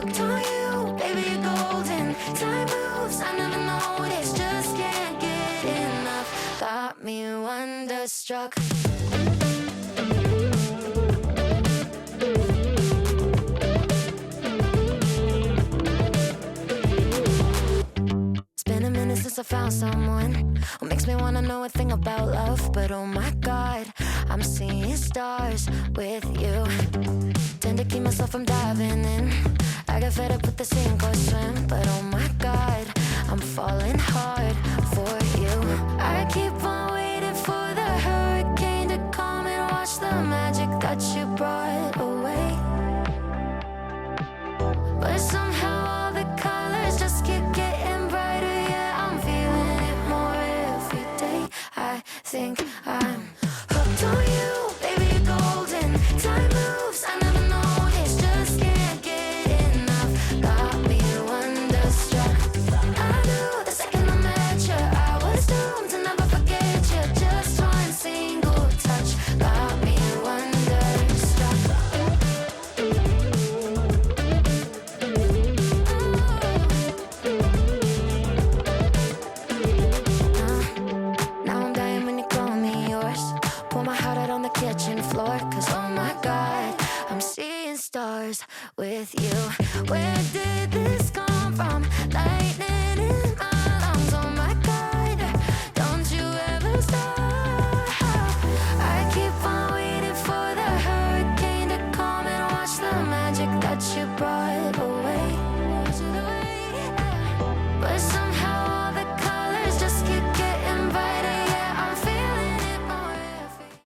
hooked on you, baby, you're golden. Time moves, I never noticed, just can't get enough. Got me wonderstruck. It's been a minute since I found someone who makes me wanna know a thing about love. But oh my God, I'm seeing stars with you. Tend to keep myself from diving in. I get fed up with the sink or swim. But oh my God, I'm falling hard for you. I keep on waiting for the hurricane to come and wash the magic that you brought away. But somehow all the colors just keep getting brighter. Yeah, I'm feeling it more every day. I think I'm hooked on you, baby, you're golden. Time moves, I never noticed, just can't get enough. Got me wonderstruck. I knew the second I met you, I was doomed to never forget you. Just one single touch got me wonderstruck. Now I'm dying when you call me yours. Pour my heart out on the kitchen floor. Cause oh my God, I'm seeing stars with you. Where did this come from? Lightning in